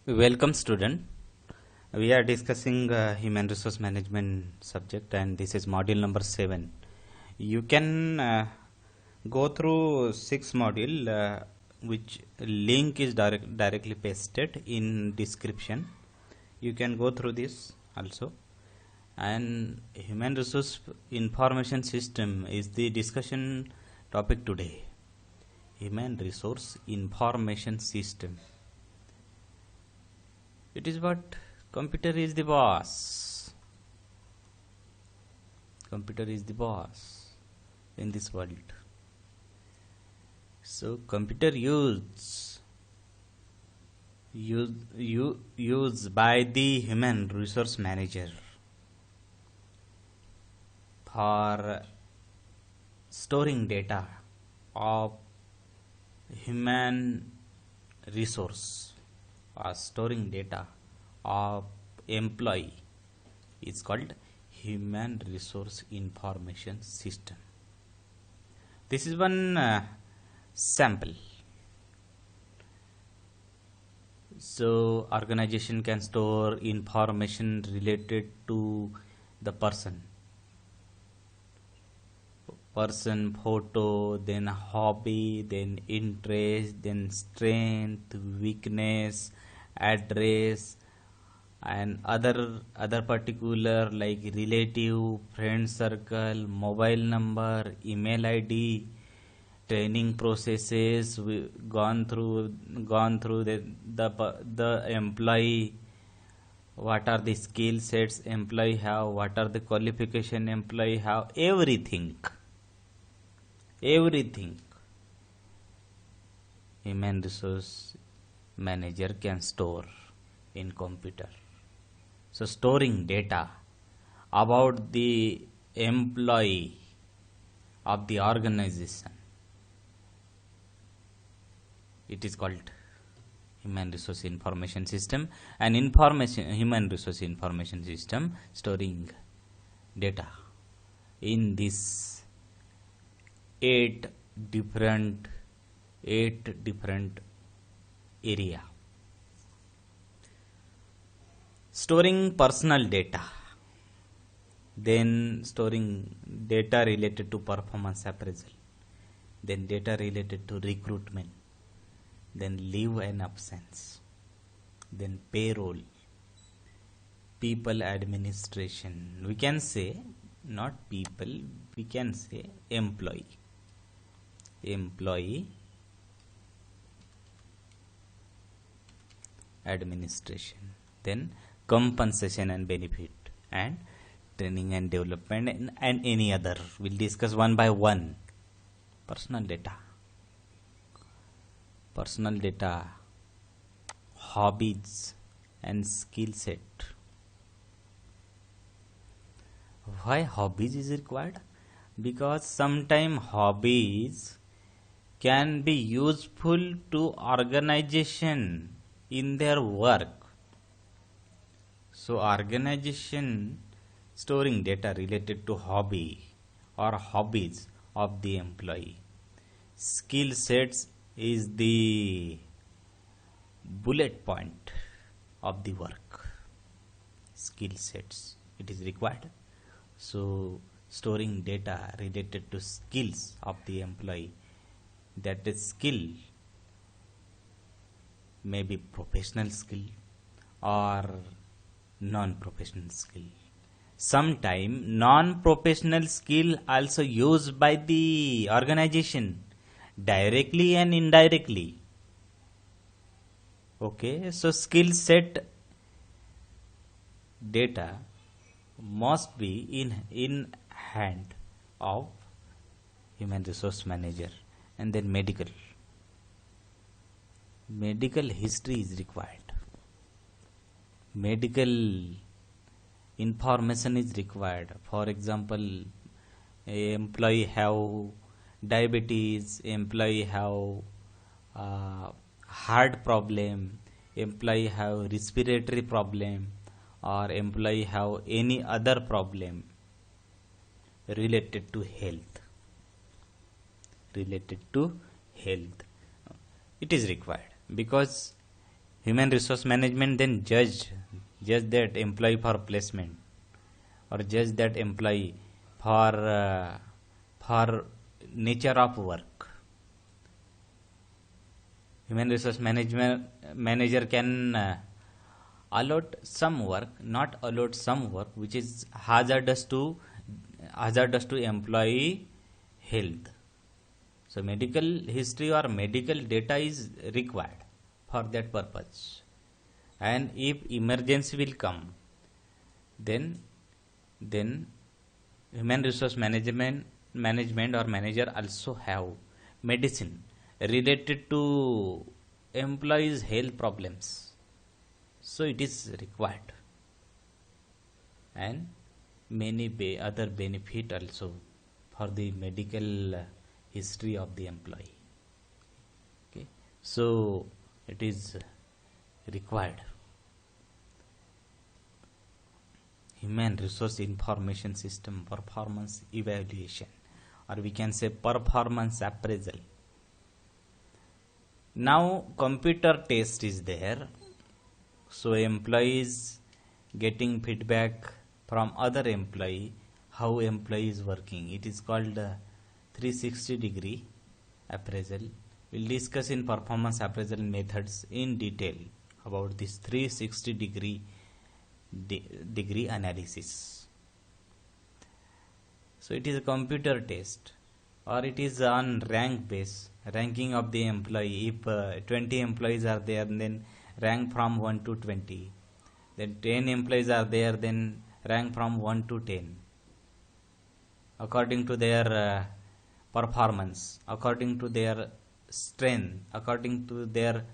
Welcome student. We are discussing human resource management subject and this is module number 7. You can go through 6 module which link is directly pasted in description. You can go through this also. And human resource information system is the discussion topic today. Human resource information system. It is what computer is the boss. Computer is the boss in this world. So computer used by the human resource manager for storing data of human resource or storing data of employee is called human resource information system. This is one sample. So organization can store information related to the person, photo, then hobby, then interest, then strength, weakness, address, and other particular like relative, friend circle, mobile number, email ID, training processes gone through the employee. What are the skill sets employee have? What are the qualification employee have? Everything human resource manager can store in computer. So storing data about the employee of the organization, it is called human resource information system. And human resource information system storing data in this eight different area. Storing personal data, then storing data related to performance appraisal, then data related to recruitment, then leave and absence, then payroll, people administration. We can say not people, we can say employee administration, then compensation and benefit, and training and development, and any other. We'll discuss one by one. Personal data, hobbies and skill set. Why hobbies is required? Because sometimes hobbies can be useful to organization in their work. So organization storing data related to hobby or hobbies of the employee. Skill sets is the bullet point of the work. Skill sets, it is required. So storing data related to skills of the employee, that is skill may be professional skill or non-professional skill. Sometimes non-professional skill also used by the organization directly and indirectly. Okay, so skill set data must be in hand of human resource manager. And then medical history is required. Medical information is required. For example, employee have diabetes, employee have heart problem, employee have respiratory problem, or employee have any other problem related to health. It is required because Human resource management then judge that employee for placement, or judge that employee for nature of work. Human resource manager can allot some work, not allot some work which is hazardous to employee health. So medical history or medical data is required for that purpose, and if emergency will come, then human resource management or manager also have medicine related to employees health problems, so it is required, and many other benefit also for the medical history of the employee. Okay, so it is required. Human resource information system performance evaluation, or we can say performance appraisal. Now computer test is there, so employees getting feedback from other employee how employee is working. It is called 360-degree appraisal. We'll discuss in performance appraisal methods in detail about this 360-degree analysis. So it is a computer test, or it is on rank base, ranking of the employee. If 20 employees are there, then rank from 1 to 20. Then 10 employees are there, then rank from 1 to 10 according to their performance, according to their strength, according to their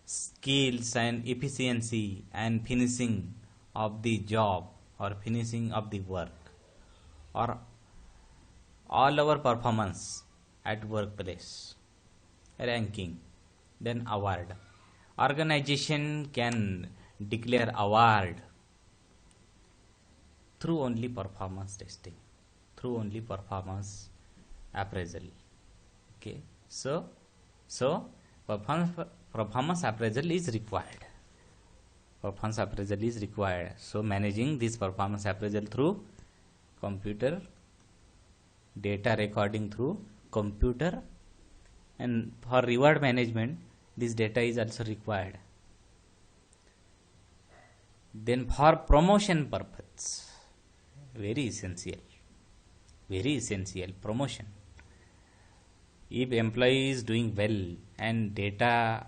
skills and efficiency and finishing of the job or finishing of the work, or all our performance at workplace, ranking, then award. Organization can declare award through only performance testing, through only performance appraisal. Okay, so performance appraisal is required. Performance appraisal is required. So managing this performance appraisal through computer, data recording through computer, and for reward management this data is also required. Then for promotion purpose, very essential promotion. If employee is doing well and data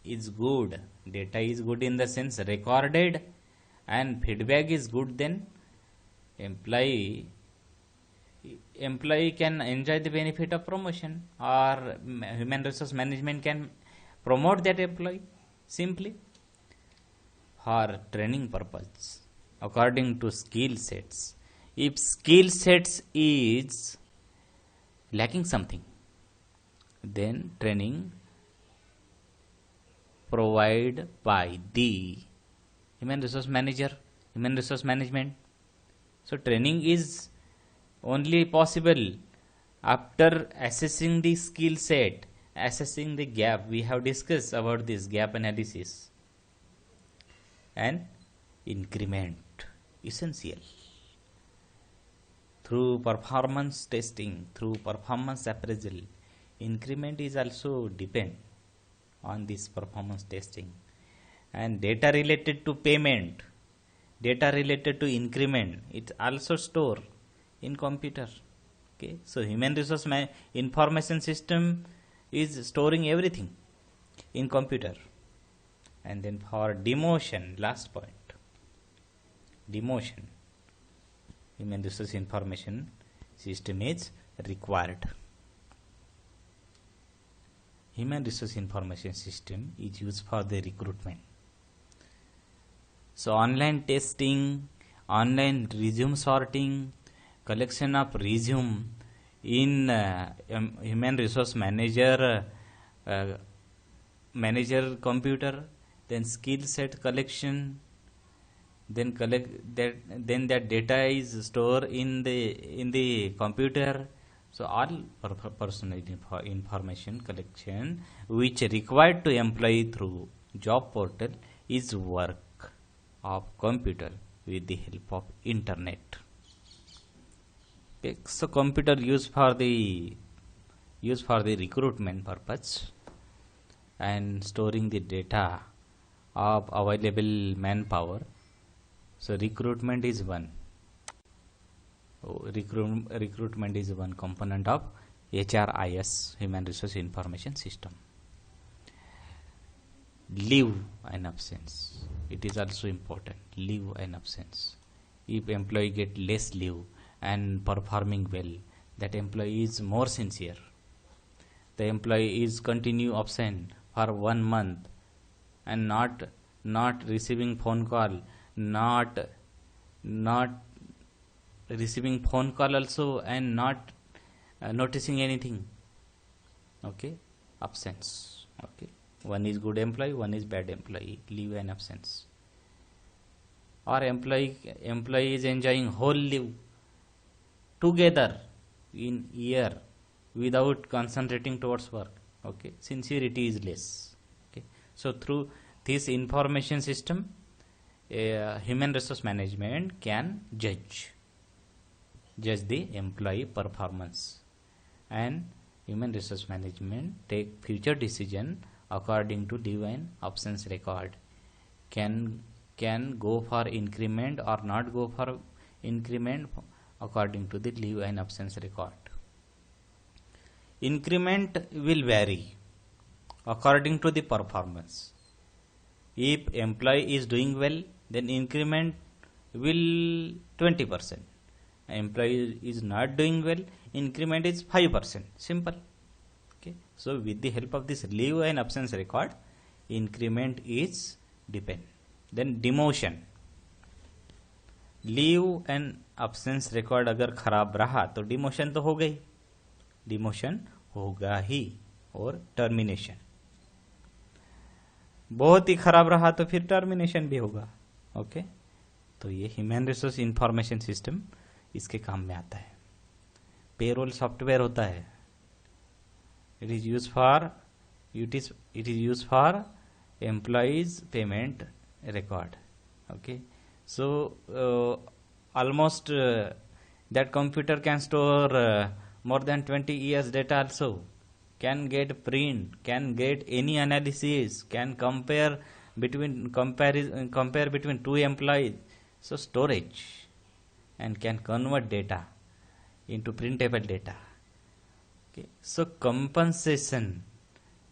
is good in the sense recorded and feedback is good, then employee can enjoy the benefit of promotion, or human resource management can promote that employee simply. For training purpose, according to skill sets, if skill sets is lacking something, then training provided by the human resource manager, human resource management. So training is only possible after assessing the skill set, assessing the gap. We have discussed about this gap analysis, and increment, essential. Through performance testing, through performance appraisal, increment is also depend on this performance testing. And data related to payment, data related to increment, it also store in computer. Okay, so human resource information system is storing everything in computer. And then for demotion, last point, demotion, human resource information system is required. Human resource information system is used for the recruitment. So online testing, online resume sorting, collection of resume in human resource manager computer, then skill set collection, then that data is stored in the computer. So all personal information collection which required to employee through Job portal is work of computer with the help of internet. Okay, so computer used for the recruitment purpose and storing the data of available manpower. So recruitment is one. Recruitment is one component of HRIS, Human Resource Information System. Leave and absence, it is also important. Leave and absence. If employee get less leave and performing well, that employee is more sincere. The employee is continue absent for 1 month and not receiving phone call, not receiving phone call also, and not noticing anything. Okay, absence. Okay, one is good employee, one is bad employee. Leave and absence. Or employee is enjoying whole leave together in year without concentrating towards work. Okay, sincerity is less. Okay, so through this information system, human resource management can judge the employee performance, and human resource management take future decision according to leave and absence record. Can go for increment or not go for increment according to the leave and absence record. Increment will vary according to the performance. If employee is doing well, then increment will 20%. Employee is not doing well, increment is 5%. Simple. Okay. So with the help of this leave and absence record, increment is depend. Then demotion. Leave and absence record अगर खराब रहा तो demotion तो हो गई, demotion होगा ही. और termination बहुत ही खराब रहा तो फिर टर्मिनेशन भी होगा. ओके, तो ये ह्यूमन रिसोर्स इंफॉर्मेशन सिस्टम इसके काम में आता है. पेरोल सॉफ्टवेयर होता है. It is use for employees payment record. Okay, so almost that computer can store more than 20 years data also, can get print, can get any analysis, can compare between two employees, so storage, and can convert data into printable data. Okay, so compensation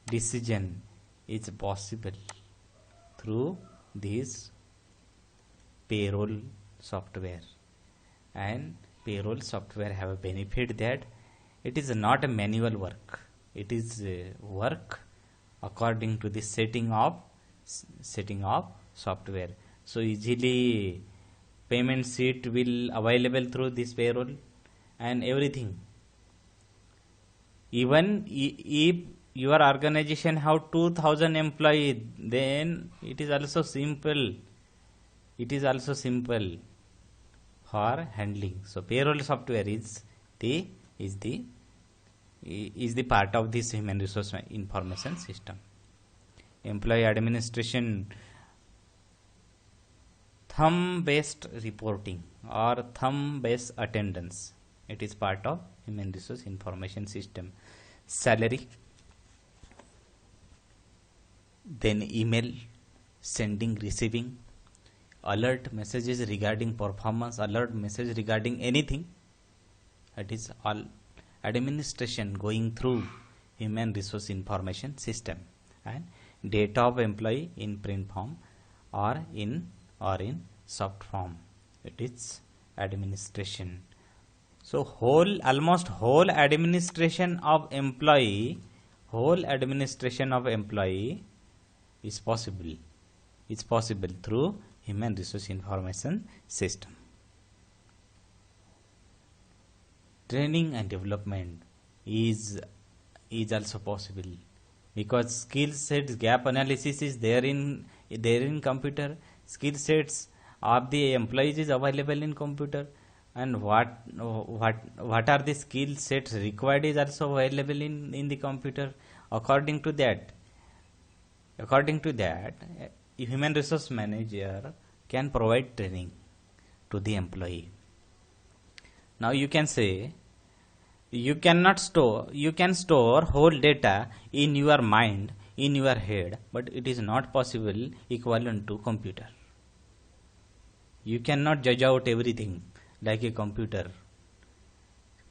decision is possible through this payroll software. And payroll software have a benefit that it is not a manual work, it is work according to the setting of software. So easily payment sheet will available through this payroll and everything. Even if your organization have 2000 employees, then it is also simple. It is also simple for handling. So payroll software is the part of this human resource information system. Employee administration, thumb based reporting or thumb based attendance, it is part of human resource information system. Salary, then email, sending, receiving, alert messages regarding performance, alert message regarding anything. It is all administration going through human resource information system. And data of employee in print form or in soft form, it is administration. So almost whole administration of employee is possible through human resource information system. Training and development is also possible, because skill sets gap analysis is there in computer. Skill sets of the employees is available in computer, and what are the skill sets required is also available in the computer. According to that, According to that, a human resource manager can provide training to the employee. Now you can say you can store whole data in your mind, in your head, but it is not possible equivalent to computer. You cannot judge out everything like a computer.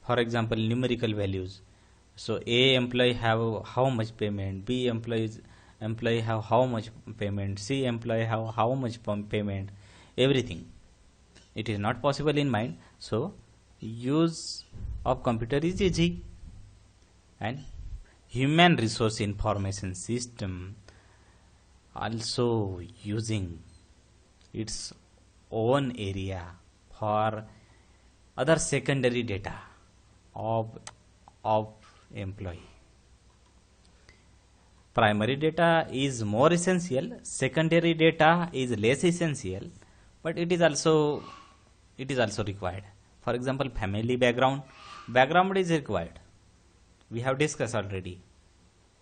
For example, numerical values. So A employee have how much payment, B employee have how much payment, C employee have how much payment, everything. It is not possible in mind. So use of computer is easy. And human resource information system also using its own area for other secondary data of employee. Primary data is more essential, secondary data is less essential, but it is also required. For example, family background is required. We have discussed already.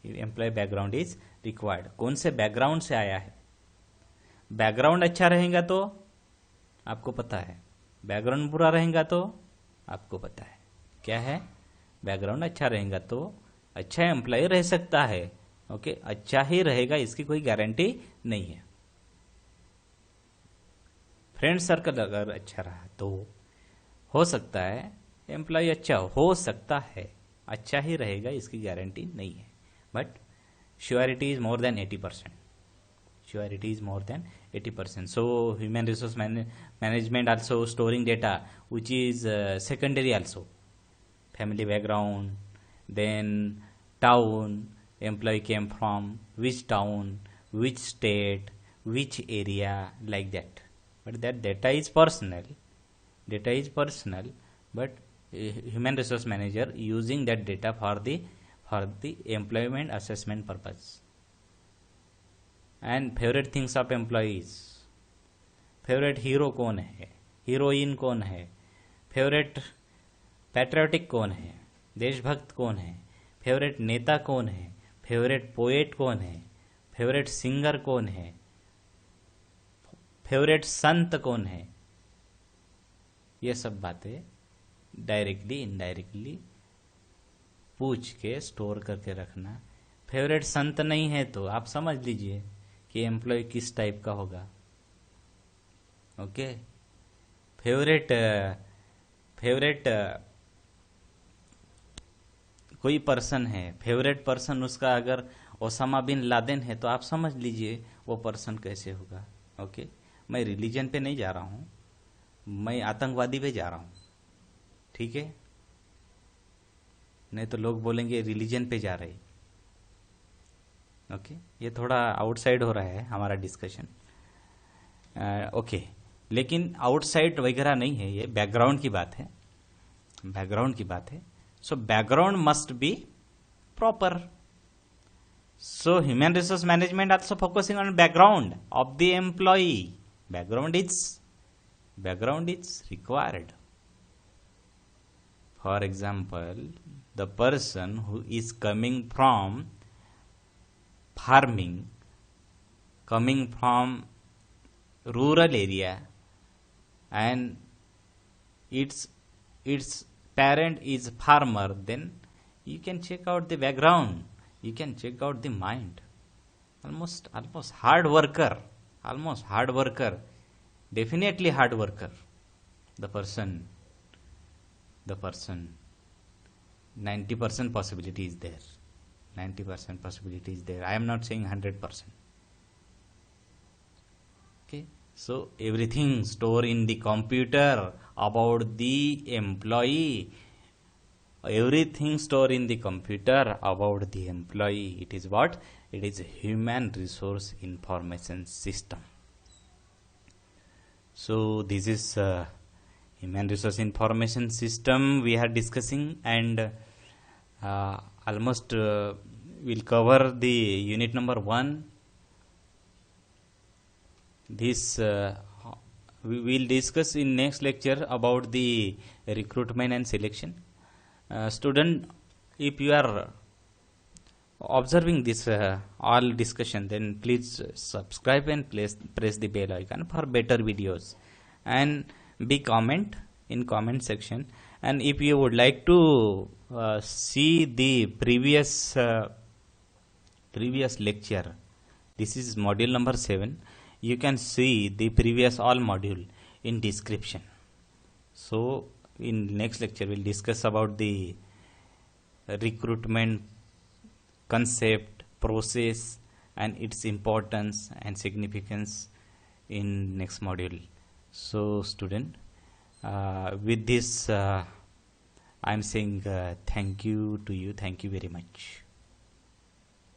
Employee background is required. कौन से background से आया है? Background अच्छा रहेगा तो आपको पता है, बैकग्राउंड बुरा रहेगा तो आपको पता है क्या है. बैकग्राउंड अच्छा रहेगा तो अच्छा एम्प्लॉय रह सकता है. ओके, अच्छा ही रहेगा इसकी कोई गारंटी नहीं है. फ्रेंड सर्कल अगर अच्छा रहा तो हो सकता है एम्प्लॉय अच्छा हो सकता है, अच्छा ही रहेगा इसकी गारंटी नहीं है. But surety is more than 80%. Surety is more than 80%. So human resource management also storing data which is secondary also. Family background, then town employee came from, which town, which state, which area, like that. But that data is personal. But human resource manager using that data for the employment assessment purpose. And favourite things of employees. Favourite hero कौन है, heroine कौन है, favourite patriotic कौन है, देशभक्त कौन है, favourite नेता कौन है, फेवरेट पोएट कौन है, फेवरेट सिंगर कौन है, फेवरेट संत कौन है. ये सब बातें डायरेक्टली इनडायरेक्टली पूछ के स्टोर करके रखना. फेवरेट संत नहीं है तो आप समझ लीजिए कि एम्प्लॉय किस टाइप का होगा. ओके, फेवरेट कोई पर्सन है, फेवरेट पर्सन उसका अगर ओसामा बिन लादेन है तो आप समझ लीजिए वो पर्सन कैसे होगा. ओके, मैं रिलीजन पे नहीं जा रहा हूं, मैं आतंकवादी पे जा रहा हूं. ठीक है, नहीं तो लोग बोलेंगे रिलीजन पे जा रहे. ओके, ये थोड़ा आउटसाइड हो रहा है हमारा डिस्कशन. ओके, लेकिन आउटसाइड वगैरह नहीं है, ये बैकग्राउंड की बात है. So background must be proper. So human resource management also focusing on background of the employee. Background is required. For example, the person who is coming from farming, coming from rural area, and its parent is farmer, then you can check out the background, you can check out the mind. Almost hard worker, definitely hard worker. The person 90% possibility is there. 90% possibility is there. I am not saying 100%. Okay, so everything store in the computer about the employee. Everything store in the computer about the employee. It is what? It is human resource information system. So this is human resource information system we are discussing, and almost we'll cover the unit number 1. This we will discuss in next lecture about the recruitment and selection. Student, if you are observing this all discussion, then please subscribe and press the bell icon for better videos, and be comment in comment section. And if you would like to see the previous lecture, this is module number 7, you can see the previous all module in description. So in next lecture we'll discuss about the recruitment concept, process, and its importance and significance in next module. So student, with this I am saying thank you to you. Thank you very much.